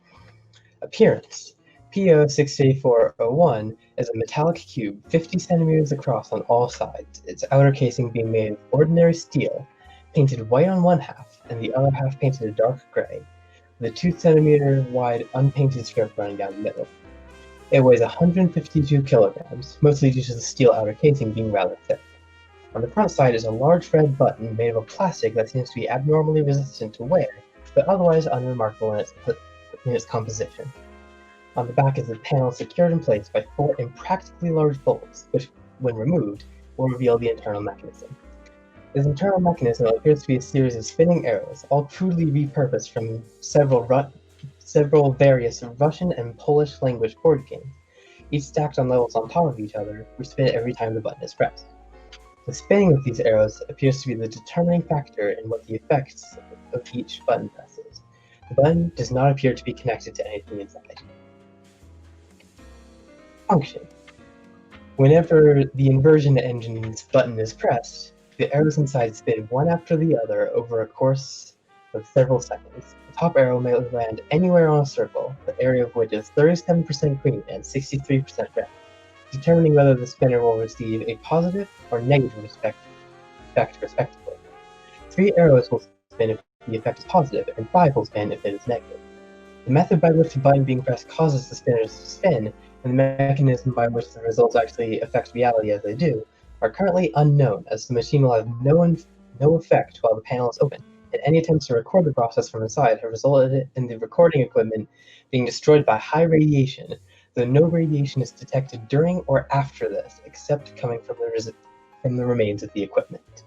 Appearance. PO-684-01 is a metallic cube 50 centimeters across on all sides, its outer casing being made of ordinary steel, painted white on one half, and the other half painted a dark gray, with a 2 centimeter wide unpainted strip running down the middle. It weighs 152 kilograms, mostly due to the steel outer casing being rather thick. On the front side is a large red button made of a plastic that seems to be abnormally resistant to wear, but otherwise unremarkable in its composition. On the back is a panel secured in place by 4 impractically large bolts, which, when removed, will reveal the internal mechanism. This internal mechanism appears to be a series of spinning arrows, all crudely repurposed from several various Russian and Polish language board games, each stacked on levels on top of each other, which spin every time the button is pressed. The spinning of these arrows appears to be the determining factor in what the effects of each button presses. The button does not appear to be connected to anything inside. Function. Whenever the Inversion Engine's button is pressed, the arrows inside spin one after the other over a course of several seconds. The top arrow may land anywhere on a circle, the area of which is 37% green and 63% red, determining whether the spinner will receive a positive or negative effect respectively. 3 arrows will spin if the effect is positive, and 5 will spin if it is negative. The method by which the button being pressed causes the spinners to spin, and the mechanism by which the results actually affect reality as they do, are currently unknown, as the machine will have no effect while the panel is open, and any attempts to record the process from inside have resulted in the recording equipment being destroyed by high radiation, though no radiation is detected during or after this, except coming from the remains of the equipment.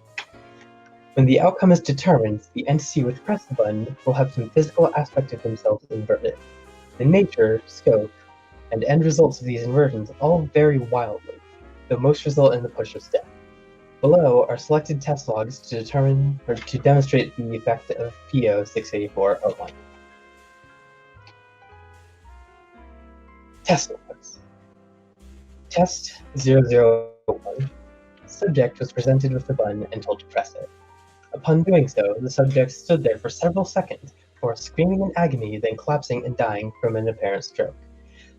When the outcome is determined, the entity which pressed the button will have some physical aspect of themselves inverted. The nature, scope, and end results of these inversions all vary wildly, though most result in the pusher's death. Below are selected test logs to demonstrate the effect of PO-684-01. Test logs. Test 001. Subject was presented with the button and told to press it. Upon doing so, the subject stood there for several seconds, before screaming in agony, then collapsing and dying from an apparent stroke.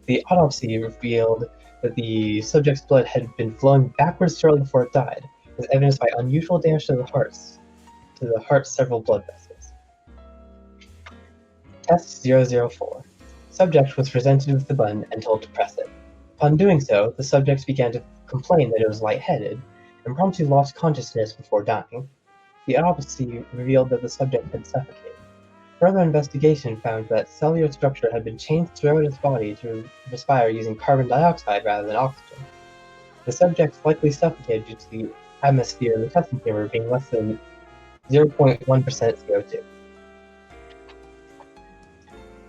The autopsy revealed that the subject's blood had been flowing backwards shortly before it died, as evidenced by unusual damage to the heart's several blood vessels. Test 004. Subject was presented with the button and told to press it. Upon doing so, the subject began to complain that it was lightheaded, and promptly lost consciousness before dying. The autopsy revealed that the subject had suffocated. Further investigation found that cellular structure had been changed throughout its body to respire using carbon dioxide rather than oxygen. The subjects likely suffocated due to the atmosphere in the testing chamber being less than 0.1% CO2.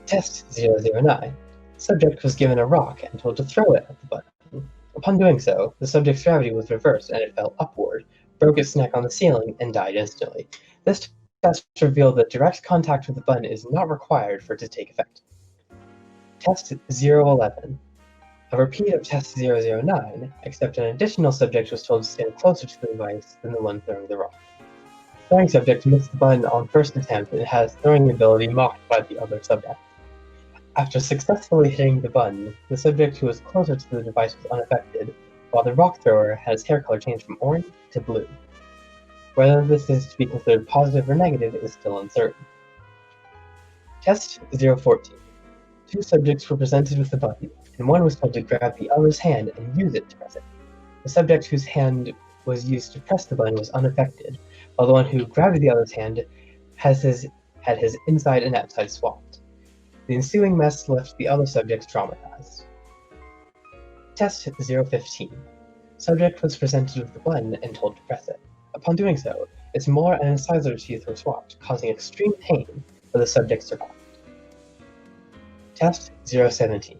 Test 009. Subject was given a rock and told to throw it at the button. Upon doing so, the subject's gravity was reversed and it fell upward, broke its neck on the ceiling, and died instantly. This test revealed that direct contact with the button is not required for it to take effect. Test 011. A repeat of Test 009, except an additional subject was told to stand closer to the device than the one throwing the rock. The throwing subject missed the button on first attempt and has throwing ability mocked by the other subject. After successfully hitting the button, the subject who was closer to the device was unaffected, while the rock thrower had his hair color changed from orange to blue. Whether this is to be considered positive or negative is still uncertain. Test 014. Two subjects were presented with the button, and one was told to grab the other's hand and use it to press it. The subject whose hand was used to press the button was unaffected, while the one who grabbed the other's hand had his inside and outside swapped. The ensuing mess left the other subjects traumatized. Test 015. Subject was presented with the button and told to press it. Upon doing so, its molar and incisor teeth were swapped, causing extreme pain, but the subject survived. Test 017.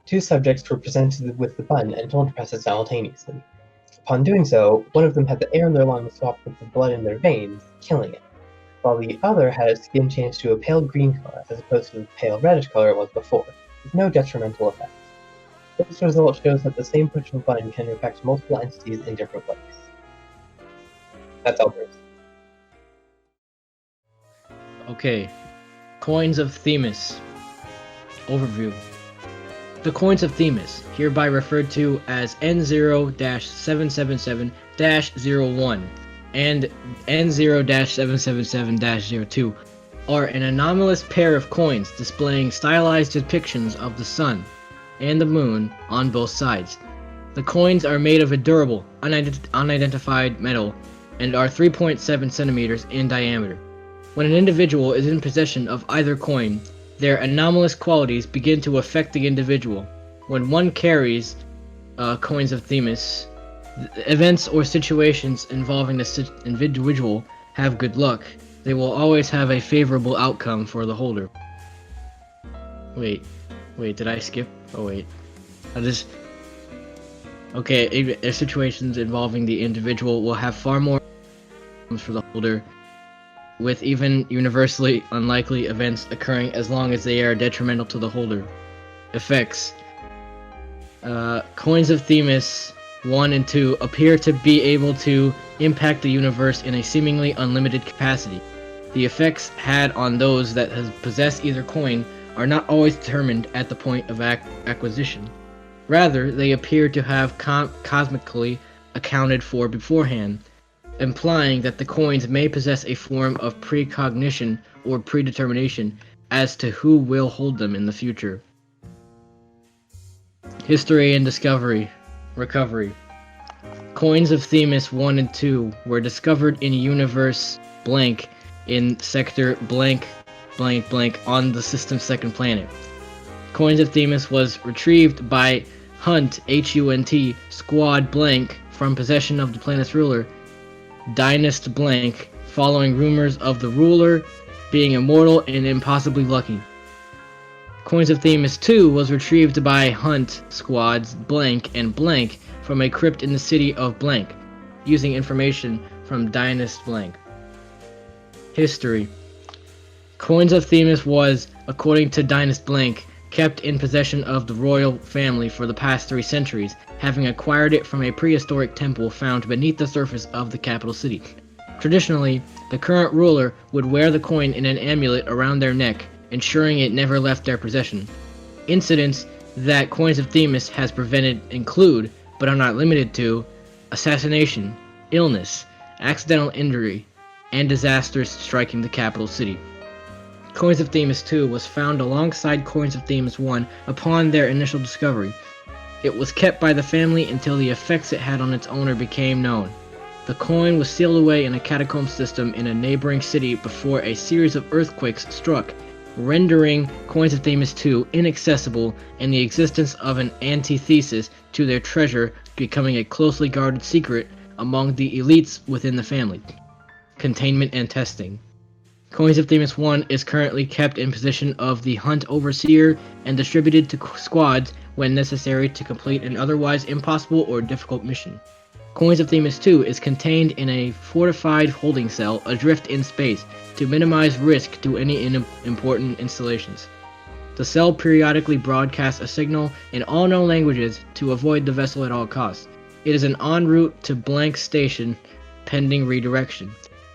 Two subjects were presented with the button and told to press it simultaneously. Upon doing so, one of them had the air in their lungs swapped with the blood in their veins, killing it, while the other had its skin changed to a pale green color as opposed to the pale reddish color it was before, with no detrimental effects. This result shows that the same push of a button can affect multiple entities in different ways. That's all there is. Okay, Coins of Themis. Overview. The Coins of Themis, hereby referred to as N0-777-01 and N0-777-02, are an anomalous pair of coins displaying stylized depictions of the sun and the moon on both sides. The coins are made of a durable, unidentified metal and are 3.7 centimeters in diameter. When an individual is in possession of either coin, their anomalous qualities begin to affect the individual. When one carries Coins of Themis, events or situations involving the individual have good luck. They will always have a favorable outcome for the holder. Wait, did I skip? Oh wait, Okay, situations involving the individual will have far more for the holder, with even universally unlikely events occurring as long as they are detrimental to the holder. Effects. Coins of Themis 1 and 2 appear to be able to impact the universe in a seemingly unlimited capacity. The effects had on those that possess either coin are not always determined at the point of acquisition. Rather, they appear to have cosmically accounted for beforehand, implying that the coins may possess a form of precognition or predetermination as to who will hold them in the future. History and recovery. Coins of Themis 1 and 2 were discovered in universe blank in sector blank blank blank on the system's second planet. Coins of Themis was retrieved by Hunt H-U-N-T Squad blank from possession of the planet's ruler Dynast blank, following rumors of the ruler being immortal and impossibly lucky. Coins of Themis 2 was retrieved by Hunt Squads blank and blank from a crypt in the city of blank, using information from Dynast blank. History. Coins of Themis was, according to Dynast blank, kept in possession of the royal family for the past 3 centuries, having acquired it from a prehistoric temple found beneath the surface of the capital city. Traditionally, the current ruler would wear the coin in an amulet around their neck, ensuring it never left their possession. Incidents that Coins of Themis has prevented include, but are not limited to, assassination, illness, accidental injury, and disasters striking the capital city. Coins of Themis 2 was found alongside Coins of Themis 1 upon their initial discovery. It was kept by the family until the effects it had on its owner became known. The coin was sealed away in a catacomb system in a neighboring city before a series of earthquakes struck, rendering coins of Themis II inaccessible and the existence of an antithesis to their treasure becoming a closely guarded secret among the elites within the family. Containment and testing. Coins of Themis I is currently kept in possession of the Hunt Overseer and distributed to squads when necessary to complete an otherwise impossible or difficult mission. Coins of Themis II is contained in a fortified holding cell adrift in space to minimize risk to any important installations. The cell periodically broadcasts a signal in all known languages to avoid the vessel at all costs. It is an en route to blank station pending redirection.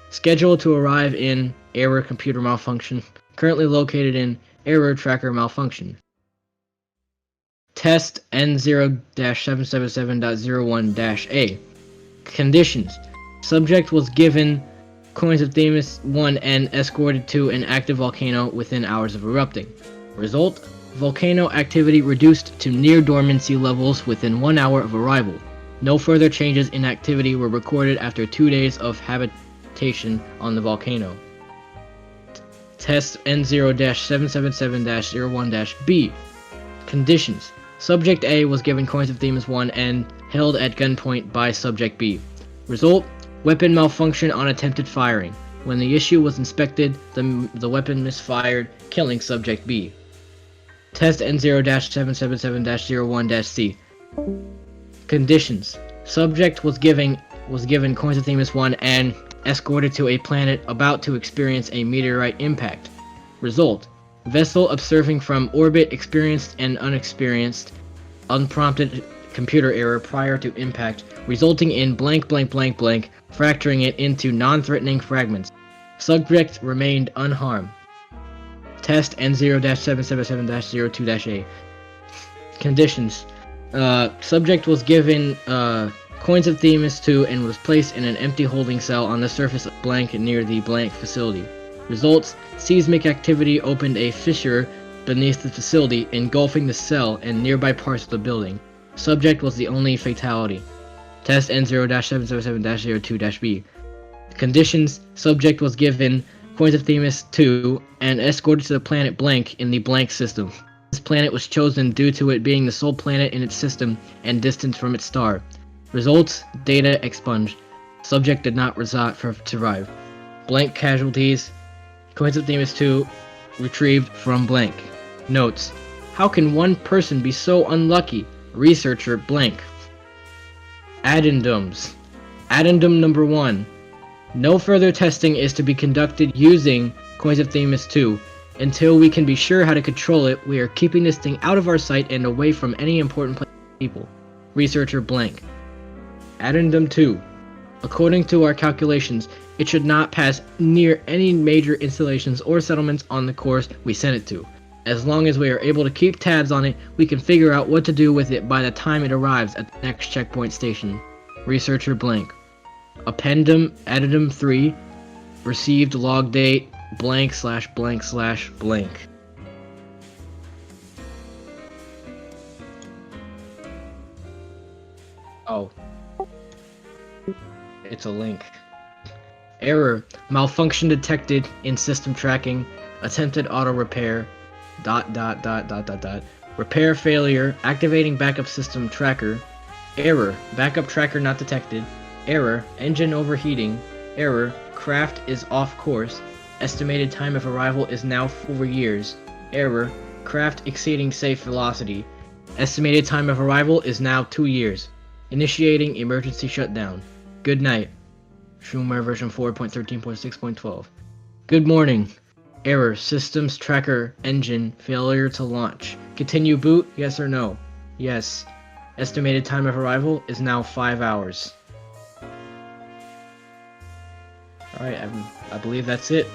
Scheduled to arrive in error computer malfunction, currently located in error tracker malfunction. Test N0-777.01-A. Conditions. Subject was given coins of Themis I and escorted to an active volcano within hours of erupting. Result: volcano activity reduced to near dormancy levels within 1 hour of arrival. No further changes in activity were recorded after 2 days of habitation on the volcano. Test N0-777-01-B. Conditions. Subject A was given coins of Themis I and held at gunpoint by Subject B. Result: weapon malfunction on attempted firing. When the issue was inspected, the weapon misfired, killing Subject B. Test N0-777-01-C. Conditions. Subject was given coins of Themis I and escorted to a planet about to experience a meteorite impact. Result: vessel observing from orbit experienced an unprompted computer error prior to impact, resulting in blank blank blank blank, fracturing it into non-threatening fragments. Subject remained unharmed. Test N0-777-02-A. Conditions. Subject was given coins of Themis II and was placed in an empty holding cell on the surface of blank near the blank facility. Results: seismic activity opened a fissure beneath the facility, engulfing the cell and nearby parts of the building. Subject was the only fatality. Test N0-777-02-B. Conditions. Subject was given coins of Themis II and escorted to the planet Blank in the Blank system. This planet was chosen due to it being the sole planet in its system and distance from its star. Results: data expunged. Subject did not survive. Blank casualties. Coins of Themis II retrieved from Blank. Notes: how can one person be so unlucky? Researcher Blank. Addendums. Addendum number 1. No further testing is to be conducted using coins of Themis II. Until we can be sure how to control it, we are keeping this thing out of our sight and away from any important people. Researcher Blank. Addendum 2. According to our calculations, it should not pass near any major installations or settlements on the course we sent it to. As long as we are able to keep tabs on it, we can figure out what to do with it by the time it arrives at the next checkpoint station. Researcher Blank. Addendum 3. Received log date ///. Oh. It's a link. Error. Malfunction detected in system tracking. Attempted auto repair. ... Repair failure. Activating backup system tracker. Error. Backup tracker not detected. Error. Engine overheating. Error. Craft is off course. Estimated time of arrival is now 4 years. Error. Craft exceeding safe velocity. Estimated time of arrival is now 2 years. Initiating emergency shutdown. Good night. Shroominati version 4.13.6.12. Good morning. Error. Systems tracker engine failure to launch. Continue boot, yes or no? Yes. Estimated time of arrival is now 5 hours. Alright, I believe that's it.